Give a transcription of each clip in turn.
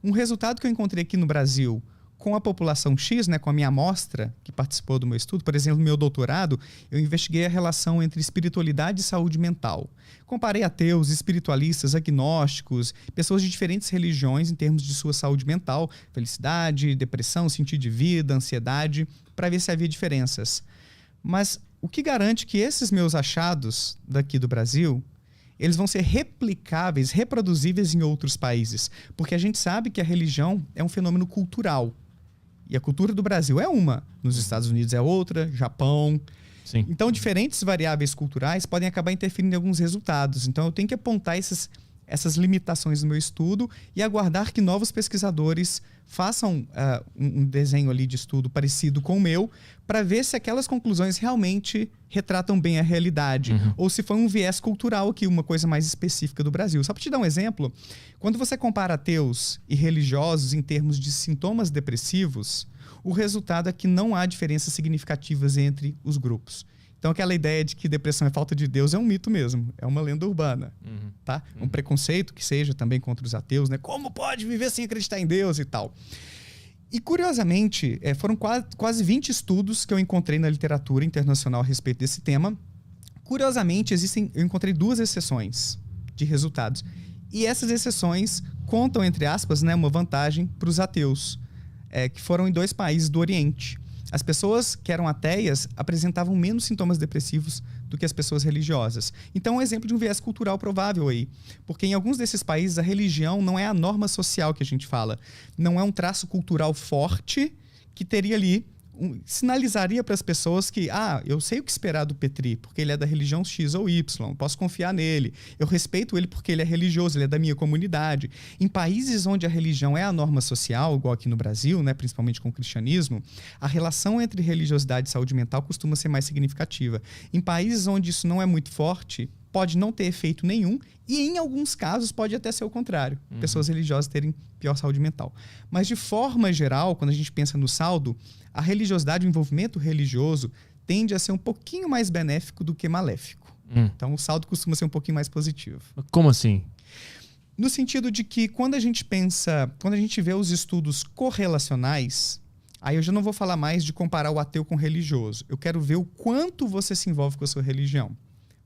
Um resultado que eu encontrei aqui no Brasil com a população X, né, com a minha amostra que participou do meu estudo, por exemplo, no meu doutorado, eu investiguei a relação entre espiritualidade e saúde mental. Comparei ateus, espiritualistas, agnósticos, pessoas de diferentes religiões em termos de sua saúde mental, felicidade, depressão, sentido de vida, ansiedade, para ver se havia diferenças. Mas o que garante que esses meus achados daqui do Brasil, eles vão ser replicáveis, reproduzíveis em outros países? Porque a gente sabe que a religião é um fenômeno cultural. E a cultura do Brasil é uma, nos Estados Unidos é outra, Japão. Sim. Então, diferentes variáveis culturais podem acabar interferindo em alguns resultados. Então, eu tenho que apontar essas limitações no meu estudo e aguardar que novos pesquisadores façam um desenho ali de estudo parecido com o meu, para ver se aquelas conclusões realmente retratam bem a realidade, ou se foi um viés cultural aqui, uma coisa mais específica do Brasil. Só para te dar um exemplo, quando você compara ateus e religiosos em termos de sintomas depressivos, o resultado é que não há diferenças significativas entre os grupos. Então, aquela ideia de que depressão é falta de Deus é um mito mesmo, é uma lenda urbana, tá? Um preconceito que seja também contra os ateus, né? Como pode viver sem acreditar em Deus e tal? E, curiosamente, foram quase 20 estudos que eu encontrei na literatura internacional a respeito desse tema. Curiosamente, eu encontrei 2 exceções de resultados. E essas exceções contam, entre aspas, né, uma vantagem para os ateus, que foram em 2 países do Oriente. As pessoas que eram ateias apresentavam menos sintomas depressivos do que as pessoas religiosas. Então, é um exemplo de um viés cultural provável aí. Porque em alguns desses países, a religião não é a norma social que a gente fala. Não é um traço cultural forte que teria ali, sinalizaria para as pessoas que, eu sei o que esperar do Petri, porque ele é da religião X ou Y, posso confiar nele. Eu respeito ele porque ele é religioso, ele é da minha comunidade. Em países onde a religião é a norma social, igual aqui no Brasil, né, principalmente com o cristianismo, a relação entre religiosidade e saúde mental costuma ser mais significativa. Em países onde isso não é muito forte, pode não ter efeito nenhum e, em alguns casos, pode até ser o contrário. Pessoas religiosas terem pior saúde mental. Mas, de forma geral, quando a gente pensa no saldo, a religiosidade, o envolvimento religioso, tende a ser um pouquinho mais benéfico do que maléfico. Então, o saldo costuma ser um pouquinho mais positivo. Como assim? No sentido de que, quando a gente vê os estudos correlacionais, aí eu já não vou falar mais de comparar o ateu com o religioso. Eu quero ver o quanto você se envolve com a sua religião.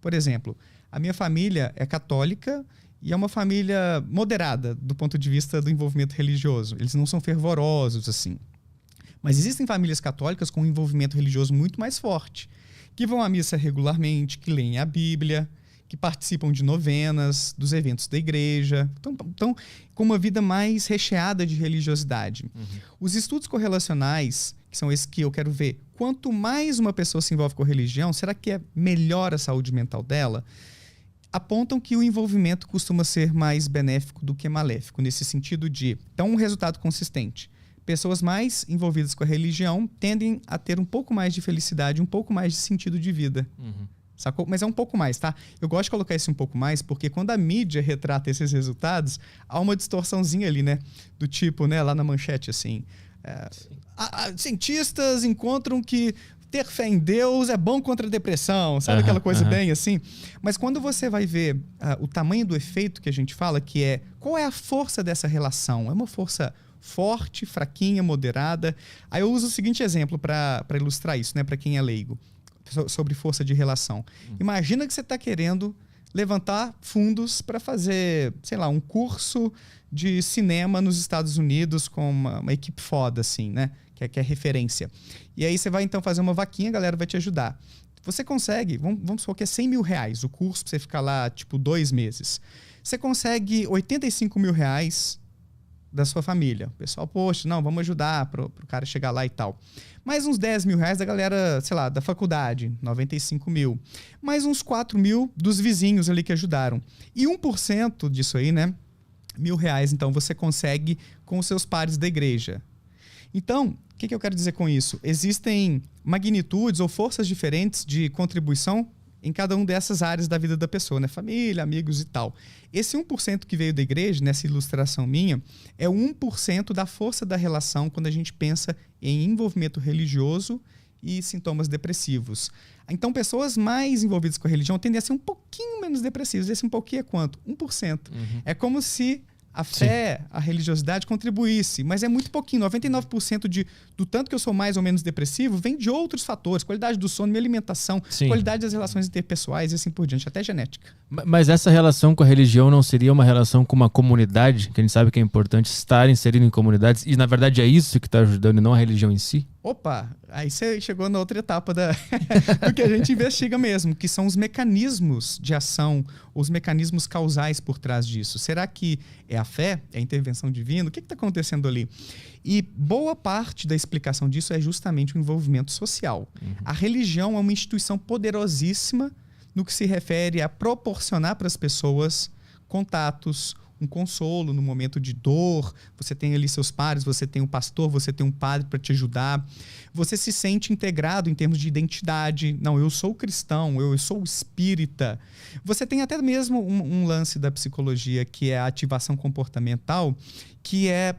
Por exemplo, a minha família é católica e é uma família moderada do ponto de vista do envolvimento religioso. Eles não são fervorosos, assim. Mas existem famílias católicas com um envolvimento religioso muito mais forte, que vão à missa regularmente, que leem a Bíblia, que participam de novenas, dos eventos da igreja. Então, com uma vida mais recheada de religiosidade. Os estudos correlacionais, que são esses que eu quero ver, quanto mais uma pessoa se envolve com a religião, será que é melhor a saúde mental dela? Apontam que o envolvimento costuma ser mais benéfico do que maléfico, nesse sentido de... Então, um resultado consistente. Pessoas mais envolvidas com a religião tendem a ter um pouco mais de felicidade, um pouco mais de sentido de vida. Sacou? Mas é um pouco mais, tá? Eu gosto de colocar esse um pouco mais, porque quando a mídia retrata esses resultados, há uma distorçãozinha ali, né? Do tipo, né? Lá na manchete, assim... cientistas encontram que ter fé em Deus é bom contra a depressão, sabe aquela coisa bem assim? Mas quando você vai ver o tamanho do efeito que a gente fala, que é qual é a força dessa relação? É uma força forte, fraquinha, moderada? Aí eu uso o seguinte exemplo para ilustrar isso, né? Para quem é leigo, sobre força de relação. Imagina que você está querendo levantar fundos para fazer, sei lá, um curso de cinema nos Estados Unidos com uma equipe foda, assim, né? Que é referência. E aí você vai, então, fazer uma vaquinha, a galera vai te ajudar. Você consegue, vamos supor que é 100 mil reais o curso para você ficar lá, tipo, 2 meses. Você consegue 85 mil reais da sua família. O pessoal, poxa, não, vamos ajudar pro cara chegar lá e tal. Mais uns 10 mil reais da galera, sei lá, da faculdade, 95 mil. Mais uns 4 mil dos vizinhos ali que ajudaram. E 1% disso aí, né? R$1.000, então, você consegue com os seus pares da igreja. Então, o que eu quero dizer com isso? Existem magnitudes ou forças diferentes de contribuição em cada uma dessas áreas da vida da pessoa, né? Família, amigos e tal. Esse 1% que veio da igreja, nessa ilustração minha, é o 1% da força da relação quando a gente pensa em envolvimento religioso e sintomas depressivos. Então, pessoas mais envolvidas com a religião tendem a ser um pouquinho menos depressivas. Esse um pouquinho é quanto? 1%. É como se a fé, a religiosidade contribuísse, mas é muito pouquinho. 99% do tanto que eu sou mais ou menos depressivo vem de outros fatores, qualidade do sono, minha alimentação, qualidade das relações interpessoais e assim por diante, até genética. Mas essa relação com a religião não seria uma relação com uma comunidade, que a gente sabe que é importante estar inserido em comunidades, e na verdade é isso que está ajudando e não a religião em si? Opa, aí você chegou na outra etapa do que a gente investiga mesmo, que são os mecanismos de ação, os mecanismos causais por trás disso. Será que é a fé? É a intervenção divina? O que está acontecendo ali? E boa parte da explicação disso é justamente o envolvimento social. A religião é uma instituição poderosíssima no que se refere a proporcionar para as pessoas contatos, um consolo no momento de dor. Você tem ali seus pares, você tem um pastor, você tem um padre para te ajudar. Você se sente integrado em termos de identidade. Não, eu sou cristão, eu sou espírita. Você tem até mesmo um lance da psicologia que é a ativação comportamental, que é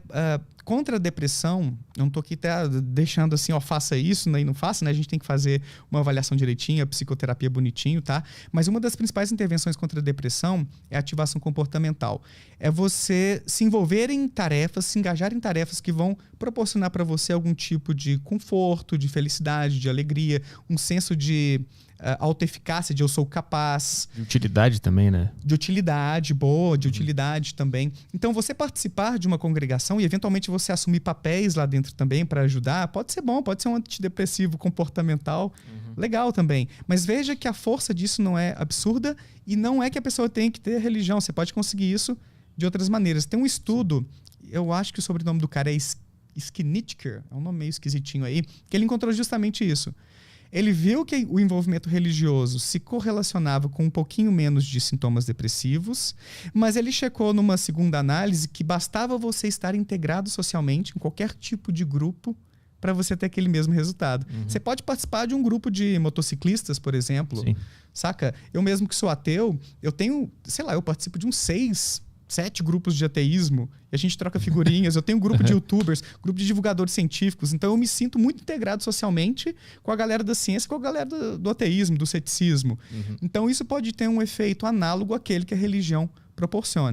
contra a depressão. Eu não estou aqui deixando assim, ó, faça isso, né, e não faça, né? A gente tem que fazer uma avaliação direitinho, a psicoterapia bonitinho, tá? Mas uma das principais intervenções contra a depressão é a ativação comportamental. É você se envolver em tarefas, se engajar em tarefas que vão proporcionar para você algum tipo de conforto, de felicidade, de alegria, um senso de autoeficácia, de eu sou capaz. De utilidade também, né? De utilidade, boa, de utilidade também. Então, você participar de uma congregação e, eventualmente, você assumir papéis lá dentro também para ajudar, pode ser bom, pode ser um antidepressivo comportamental, legal também. Mas veja que a força disso não é absurda e não é que a pessoa tem que ter religião. Você pode conseguir isso de outras maneiras. Tem um estudo, eu acho que o sobrenome do cara é Sknitker, é um nome meio esquisitinho aí, que ele encontrou justamente isso. Ele viu que o envolvimento religioso se correlacionava com um pouquinho menos de sintomas depressivos, mas ele checou numa segunda análise que bastava você estar integrado socialmente em qualquer tipo de grupo para você ter aquele mesmo resultado. Você pode participar de um grupo de motociclistas, por exemplo, saca? Eu mesmo que sou ateu, eu tenho, sei lá, eu participo de uns 7 grupos de ateísmo, e a gente troca figurinhas, eu tenho um grupo de youtubers, grupo de divulgadores científicos, então eu me sinto muito integrado socialmente com a galera da ciência, com a galera do ateísmo, do ceticismo. Então isso pode ter um efeito análogo àquele que a religião proporciona.